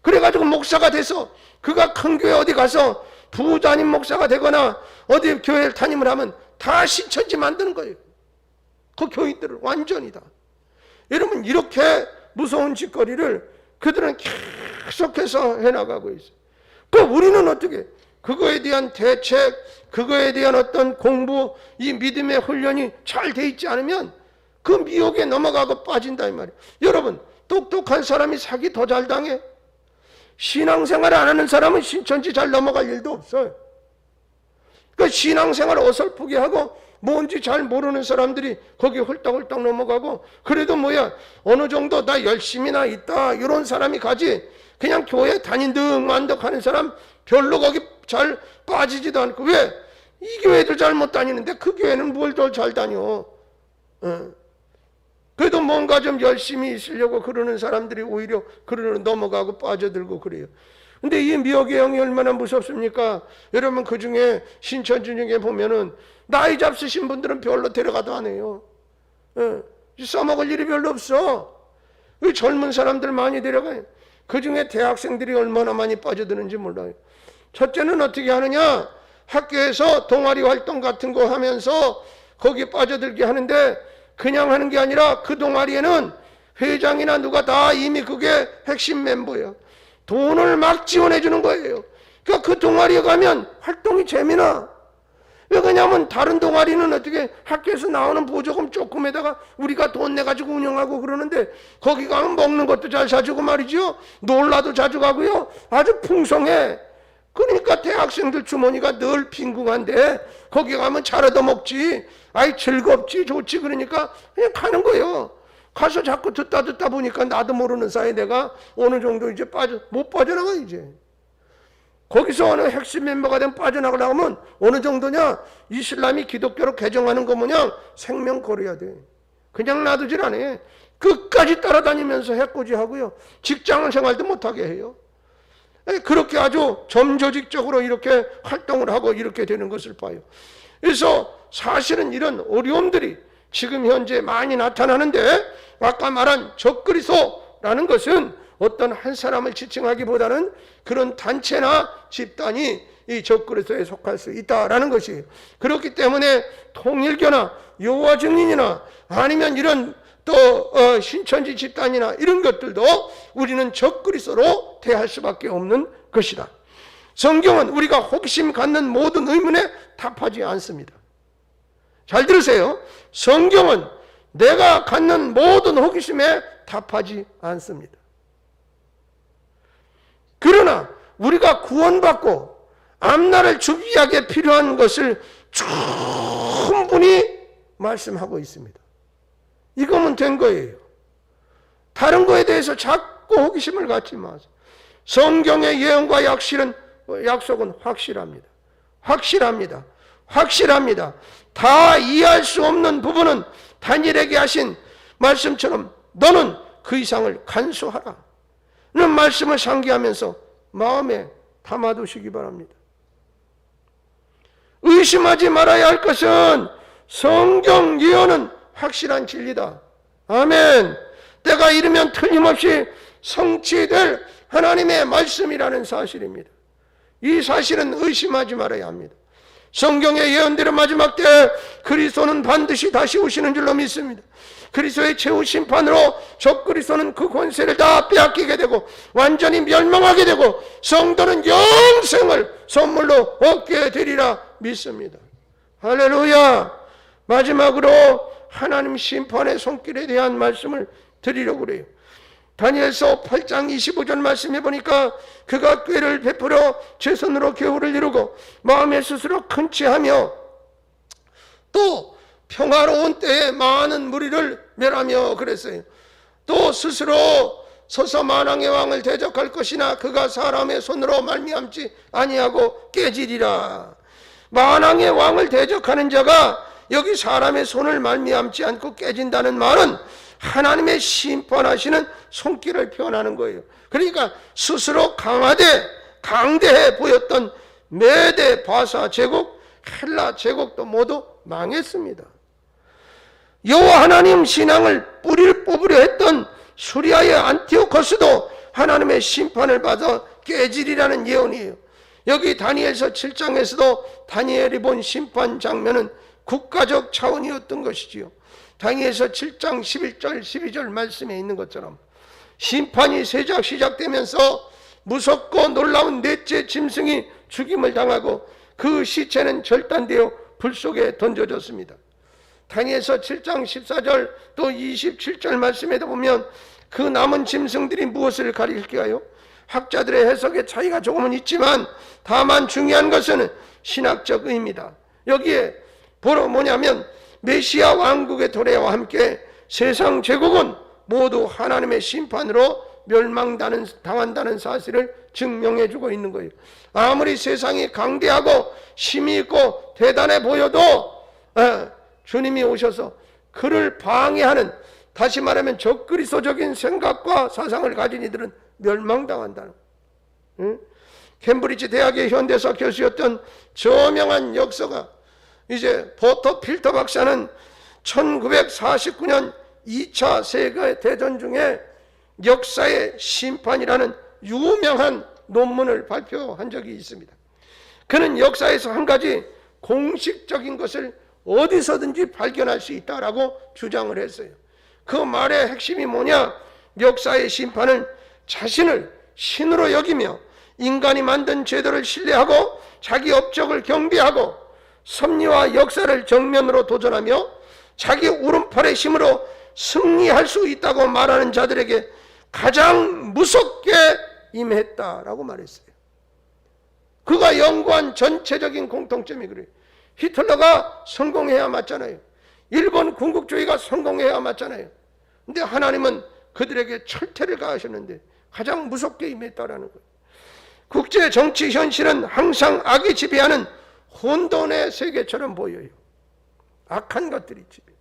그래가지고 목사가 돼서 그가 큰 교회 어디 가서 부담임 목사가 되거나 어디 교회를 담임을 하면 다 신천지 만드는 거예요. 그 교인들을 완전히 다. 여러분, 이렇게 무서운 짓거리를 그들은 계속해서 해나가고 있어요. 그 우리는 어떻게 그거에 대한 대책, 그거에 대한 어떤 공부, 이 믿음의 훈련이 잘 돼 있지 않으면 그 미혹에 넘어가고 빠진다 이 말이에요. 여러분, 똑똑한 사람이 사기 더 잘 당해. 신앙생활 안 하는 사람은 신천지 잘 넘어갈 일도 없어요. 그러니까 신앙생활 어설프게 하고 뭔지 잘 모르는 사람들이 거기 홀딱홀딱 넘어가고, 그래도 뭐야 어느 정도 나 열심히나 있다 이런 사람이 가지, 그냥 교회 다닌득 만득 하는 사람 별로 거기 잘 빠지지도 않고. 왜? 이 교회들 잘못 다니는데 그 교회는 뭘 더 잘 다녀. 그래도 뭔가 좀 열심히 있으려고 그러는 사람들이 오히려 그러로 넘어가고 빠져들고 그래요. 근데 이 미혹의 영이 얼마나 무섭습니까? 여러분, 그 중에 신천지 중에 보면은 나이 잡수신 분들은 별로 데려가도 안 해요. 써먹을 일이 별로 없어. 젊은 사람들 많이 데려가요. 그 중에 대학생들이 얼마나 많이 빠져드는지 몰라요. 첫째는 어떻게 하느냐? 학교에서 동아리 활동 같은 거 하면서 거기에 빠져들게 하는데, 그냥 하는 게 아니라 그 동아리에는 회장이나 누가 다 이미 그게 핵심 멤버예요. 돈을 막 지원해 주는 거예요. 그러니까 그 동아리에 가면 활동이 재미나. 왜 그러냐면 다른 동아리는 어떻게 학교에서 나오는 보조금 조금에다가 우리가 돈 내가지고 운영하고 그러는데, 거기 가면 먹는 것도 잘 사주고 말이죠. 놀라도 자주 가고요. 아주 풍성해. 그러니까 대학생들 주머니가 늘 빈궁한데 거기 가면 잘 얻어먹지. 아이 즐겁지 좋지. 그러니까 그냥 가는 거예요. 가서 자꾸 듣다 보니까 나도 모르는 사이에 내가 어느 정도 이제 못 빠져나가. 이제 거기서 어느 핵심 멤버가 되면 빠져나가려면 어느 정도냐? 이슬람이 기독교로 개정하는 거 뭐냐? 생명 걸어야 돼. 그냥 놔두질 않아. 끝까지 따라다니면서 해코지하고요. 직장 생활도 못하게 해요. 그렇게 아주 점조직적으로 이렇게 활동을 하고 이렇게 되는 것을 봐요. 그래서 사실은 이런 어려움들이 지금 현재 많이 나타나는데, 아까 말한 적그리스도라는 것은 어떤 한 사람을 지칭하기보다는 그런 단체나 집단이 이 적그리스도에 속할 수 있다라는 것이에요. 그렇기 때문에 통일교나 여호와 증인이나 아니면 이런 또 신천지 집단이나 이런 것들도 우리는 적그리스도로 대할 수밖에 없는 것이다. 성경은 우리가 호기심 갖는 모든 의문에 답하지 않습니다. 잘 들으세요. 성경은 내가 갖는 모든 호기심에 답하지 않습니다. 그러나 우리가 구원받고 앞날을 준비하기에 필요한 것을 충분히 말씀하고 있습니다. 이거면 된 거예요. 다른 거에 대해서 자꾸 호기심을 갖지 마세요. 성경의 예언과 약속은 확실합니다. 확실합니다. 확실합니다. 다 이해할 수 없는 부분은 다니엘에게 하신 말씀처럼 너는 그 이상을 간수하라 는 말씀을 상기하면서 마음에 담아두시기 바랍니다. 의심하지 말아야 할 것은 성경 예언은 확실한 진리다. 아멘. 때가 이르면 틀림없이 성취될 하나님의 말씀이라는 사실입니다. 이 사실은 의심하지 말아야 합니다. 성경의 예언대로 마지막 때 그리스도는 반드시 다시 오시는 줄로 믿습니다. 그리스도의 최후 심판으로 적그리스도는 그 권세를 다 빼앗기게 되고 완전히 멸망하게 되고 성도는 영생을 선물로 얻게 되리라 믿습니다. 할렐루야. 마지막으로 하나님 심판의 손길에 대한 말씀을 드리려고 그래요. 다니엘서 8장 25절 말씀해 보니까 그가 꾀를 베풀어 최선으로 계호를 이루고 마음에 스스로 큰치하며 또 평화로운 때에 많은 무리를 멸하며 그랬어요. 또 스스로 서서 만왕의 왕을 대적할 것이나 그가 사람의 손으로 말미암지 아니하고 깨지리라. 만왕의 왕을 대적하는 자가 여기 사람의 손을 말미암지 않고 깨진다는 말은 하나님의 심판하시는 손길을 표현하는 거예요. 그러니까 스스로 강대해 보였던 메대 바사 제국, 헬라 제국도 모두 망했습니다. 여호와 하나님 신앙을 뿌리를 뽑으려 했던 수리아의 안티오코스도 하나님의 심판을 받아 깨지리라는 예언이에요. 여기 다니엘서 7장에서도 다니엘이 본 심판 장면은 국가적 차원이었던 것이지요. 다니엘서 7장 11절 12절 말씀에 있는 것처럼 심판이 시작되면서 무섭고 놀라운 넷째 짐승이 죽임을 당하고 그 시체는 절단되어 불 속에 던져졌습니다. 다니엘서 7장 14절 또 27절 말씀에도 보면 그 남은 짐승들이 무엇을 가리킬까요? 학자들의 해석에 차이가 조금은 있지만 다만 중요한 것은 신학적 의미다. 여기에 보러 뭐냐면 메시아 왕국의 도래와 함께 세상 제국은 모두 하나님의 심판으로 멸망당한다는 사실을 증명해주고 있는 거예요. 아무리 세상이 강대하고 힘이 있고 대단해 보여도 주님이 오셔서 그를 방해하는, 다시 말하면 적그리스도적인 생각과 사상을 가진 이들은 멸망당한다는 거예요. 캠브리지 대학의 현대사 교수였던 저명한 역사가 이제 포터 필터 박사는 1949년 2차 세계대전 중에 역사의 심판이라는 유명한 논문을 발표한 적이 있습니다. 그는 역사에서 한 가지 공식적인 것을 어디서든지 발견할 수 있다라고 주장을 했어요. 그 말의 핵심이 뭐냐? 역사의 심판은 자신을 신으로 여기며 인간이 만든 제도를 신뢰하고 자기 업적을 경배하고 섭리와 역사를 정면으로 도전하며 자기 오른팔의 힘으로 승리할 수 있다고 말하는 자들에게 가장 무섭게 임했다라고 말했어요. 그가 연구한 전체적인 공통점이 그래요. 히틀러가 성공해야 맞잖아요. 일본 군국주의가 성공해야 맞잖아요. 근데 하나님은 그들에게 철퇴를 가하셨는데 가장 무섭게 임했다라는 거예요. 국제 정치 현실은 항상 악이 지배하는 혼돈의 세계처럼 보여요. 악한 것들이 지배.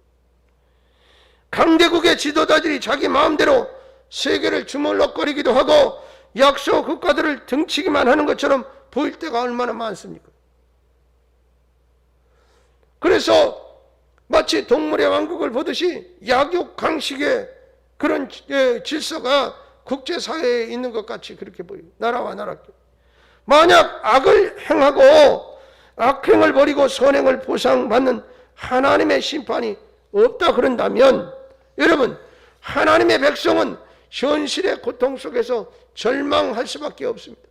강대국의 지도자들이 자기 마음대로 세계를 주물럭거리기도 하고 약소 국가들을 등치기만 하는 것처럼 보일 때가 얼마나 많습니까? 그래서 마치 동물의 왕국을 보듯이 약육강식의 그런 질서가 국제사회에 있는 것 같이 그렇게 보여요. 나라와 나라끼리. 만약 악을 행하고 악행을 버리고 선행을 보상받는 하나님의 심판이 없다 그런다면 여러분, 하나님의 백성은 현실의 고통 속에서 절망할 수밖에 없습니다.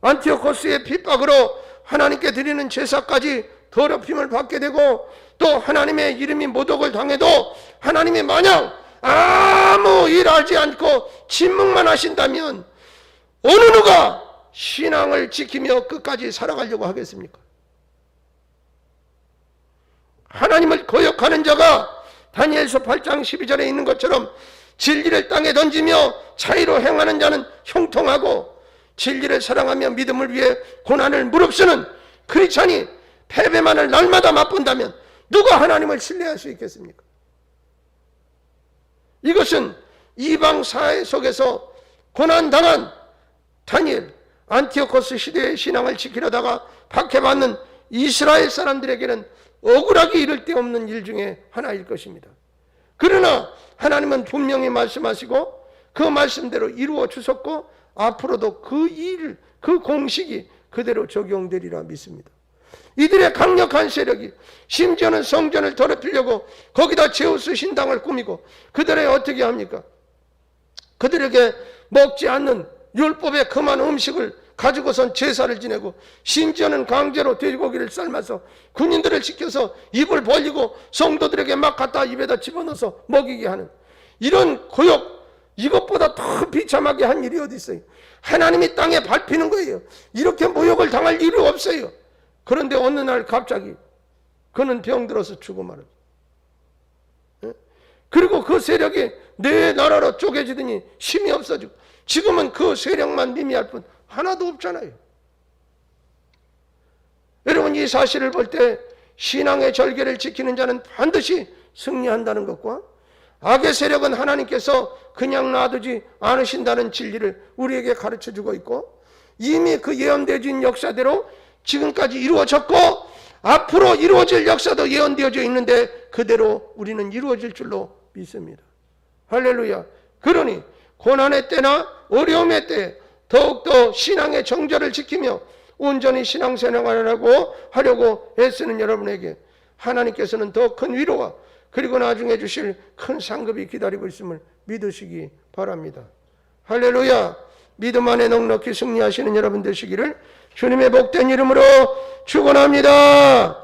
안티오코스의 핍박으로 하나님께 드리는 제사까지 더럽힘을 받게 되고 또 하나님의 이름이 모독을 당해도 하나님이 마냥 아무 일 하지 않고 침묵만 하신다면 어느 누가 신앙을 지키며 끝까지 살아가려고 하겠습니까? 하나님을 거역하는 자가 다니엘서 8장 12절에 있는 것처럼 진리를 땅에 던지며 차이로 행하는 자는 형통하고 진리를 사랑하며 믿음을 위해 고난을 무릅쓰는 크리스찬이 패배만을 날마다 맛본다면 누가 하나님을 신뢰할 수 있겠습니까? 이것은 이방 사회 속에서 고난당한 다니엘, 안티오코스 시대의 신앙을 지키려다가 박해받는 이스라엘 사람들에게는 억울하게 이를 데 없는 일 중에 하나일 것입니다. 그러나 하나님은 분명히 말씀하시고 그 말씀대로 이루어 주셨고 앞으로도 그 일, 그 공식이 그대로 적용되리라 믿습니다. 이들의 강력한 세력이 심지어는 성전을 더럽히려고 거기다 제우스 신당을 꾸미고 그들의 어떻게 합니까? 그들에게 먹지 않는 율법에 금한 음식을 가지고선 제사를 지내고 심지어는 강제로 돼지고기를 삶아서 군인들을 시켜서 입을 벌리고 성도들에게 막 갖다 입에다 집어넣어서 먹이게 하는 이런 고역, 이것보다 더 비참하게 한 일이 어디 있어요? 하나님이 땅에 밟히는 거예요. 이렇게 모욕을 당할 일이 없어요. 그런데 어느 날 갑자기 그는 병들어서 죽고 말았어요. 그리고 그 세력이 내 나라로 쪼개지더니 힘이 없어지고 지금은 그 세력만 미미할 뿐 하나도 없잖아요. 여러분, 이 사실을 볼 때 신앙의 절개를 지키는 자는 반드시 승리한다는 것과 악의 세력은 하나님께서 그냥 놔두지 않으신다는 진리를 우리에게 가르쳐주고 있고 이미 그 예언되어진 역사대로 지금까지 이루어졌고 앞으로 이루어질 역사도 예언되어져 있는데 그대로 우리는 이루어질 줄로 믿습니다. 할렐루야. 그러니 고난의 때나 어려움의 때 더욱더 신앙의 정절을 지키며 온전히 신앙생활을 하려고 애쓰는 여러분에게 하나님께서는 더 큰 위로와 그리고 나중에 주실 큰 상급이 기다리고 있음을 믿으시기 바랍니다. 할렐루야. 믿음 안에 넉넉히 승리하시는 여러분 되시기를 주님의 복된 이름으로 축원합니다.